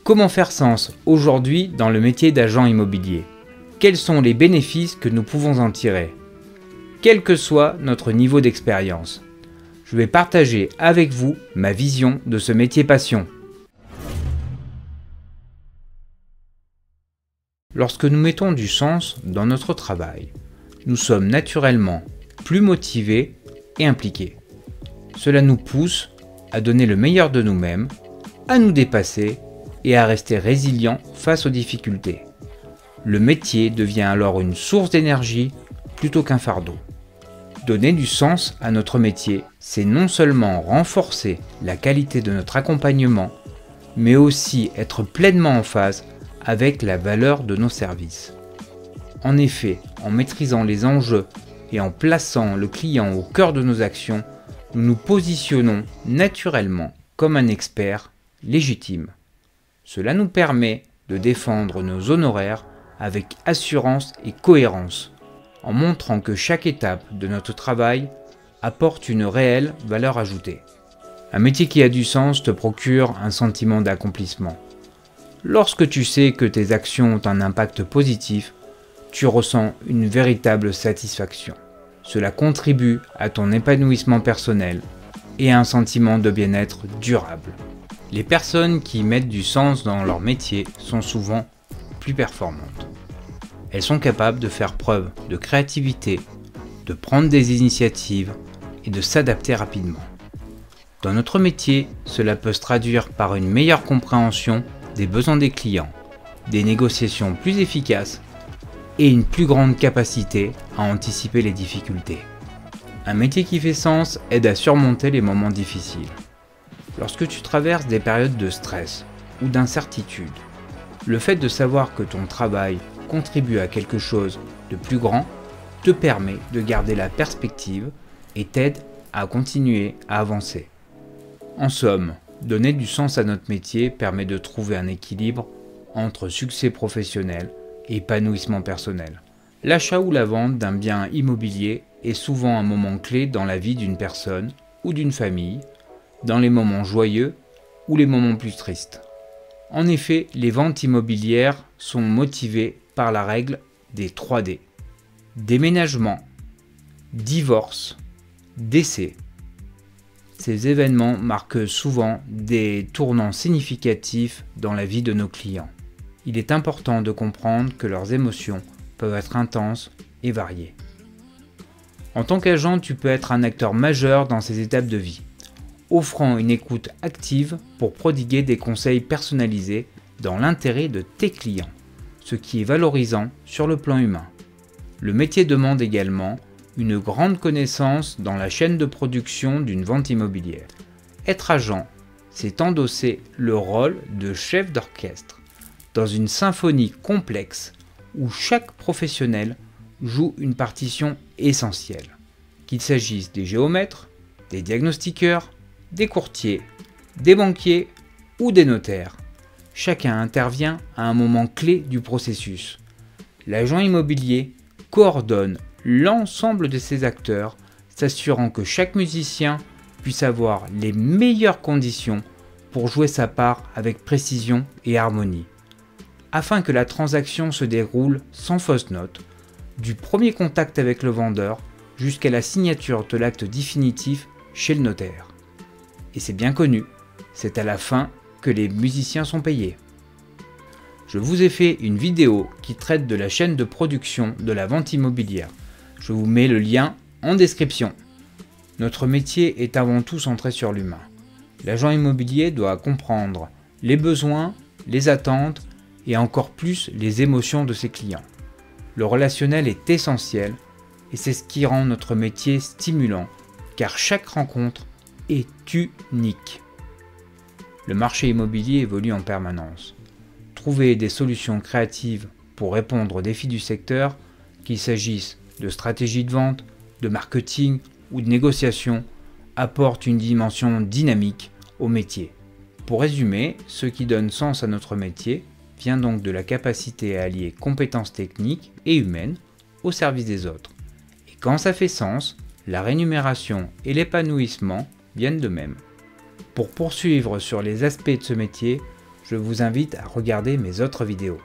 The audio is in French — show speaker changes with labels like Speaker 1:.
Speaker 1: Comment faire sens aujourd'hui dans le métier d'agent immobilier? Quels sont les bénéfices que nous pouvons en tirer? Quel que soit notre niveau d'expérience, je vais partager avec vous ma vision de ce métier passion. Lorsque nous mettons du sens dans notre travail, nous sommes naturellement plus motivés et impliqués. Cela nous pousse à donner le meilleur de nous-mêmes, à nous dépasser et à rester résilients face aux difficultés. Le métier devient alors une source d'énergie plutôt qu'un fardeau. Donner du sens à notre métier, c'est non seulement renforcer la qualité de notre accompagnement, mais aussi être pleinement en phase avec la valeur de nos services. En effet, en maîtrisant les enjeux et en plaçant le client au cœur de nos actions, nous nous positionnons naturellement comme un expert légitime. Cela nous permet de défendre nos honoraires avec assurance et cohérence, en montrant que chaque étape de notre travail apporte une réelle valeur ajoutée. Un métier qui a du sens te procure un sentiment d'accomplissement. Lorsque tu sais que tes actions ont un impact positif, tu ressens une véritable satisfaction. Cela contribue à ton épanouissement personnel et à un sentiment de bien-être durable. Les personnes qui mettent du sens dans leur métier sont souvent plus performantes. Elles sont capables de faire preuve de créativité, de prendre des initiatives et de s'adapter rapidement. Dans notre métier, cela peut se traduire par une meilleure compréhension des besoins des clients, des négociations plus efficaces et une plus grande capacité à anticiper les difficultés. Un métier qui fait sens aide à surmonter les moments difficiles. Lorsque tu traverses des périodes de stress ou d'incertitude, le fait de savoir que ton travail contribue à quelque chose de plus grand te permet de garder la perspective et t'aide à continuer à avancer. En somme, donner du sens à notre métier permet de trouver un équilibre entre succès professionnel et épanouissement personnel. L'achat ou la vente d'un bien immobilier est souvent un moment clé dans la vie d'une personne ou d'une famille, dans les moments joyeux ou les moments plus tristes. En effet, les ventes immobilières sont motivées par la règle des 3D. Déménagement, divorce, décès. Ces événements marquent souvent des tournants significatifs dans la vie de nos clients. Il est important de comprendre que leurs émotions peuvent être intenses et variées. En tant qu'agent, tu peux être un acteur majeur dans ces étapes de vie, offrant une écoute active pour prodiguer des conseils personnalisés dans l'intérêt de tes clients, ce qui est valorisant sur le plan humain. Le métier demande également une grande connaissance dans la chaîne de production d'une vente immobilière. Être agent, c'est endosser le rôle de chef d'orchestre dans une symphonie complexe où chaque professionnel joue une partition essentielle, qu'il s'agisse des géomètres, des diagnostiqueurs, des courtiers, des banquiers ou des notaires. Chacun intervient à un moment clé du processus. L'agent immobilier coordonne l'ensemble de ces acteurs, s'assurant que chaque musicien puisse avoir les meilleures conditions pour jouer sa part avec précision et harmonie, afin que la transaction se déroule sans fausse note, du premier contact avec le vendeur jusqu'à la signature de l'acte définitif chez le notaire. Et c'est bien connu, c'est à la fin que les musiciens sont payés. Je vous ai fait une vidéo qui traite de la chaîne de production de la vente immobilière. Je vous mets le lien en description. Notre métier est avant tout centré sur l'humain. L'agent immobilier doit comprendre les besoins, les attentes et encore plus les émotions de ses clients. Le relationnel est essentiel et c'est ce qui rend notre métier stimulant, car chaque rencontre est unique. Le marché immobilier évolue en permanence. Trouver des solutions créatives pour répondre aux défis du secteur, qu'il s'agisse de stratégie de vente, de marketing ou de négociation, apporte une dimension dynamique au métier. Pour résumer, ce qui donne sens à notre métier vient donc de la capacité à allier compétences techniques et humaines au service des autres. Et quand ça fait sens, la rémunération et l'épanouissement viennent de même. Pour poursuivre sur les aspects de ce métier, je vous invite à regarder mes autres vidéos.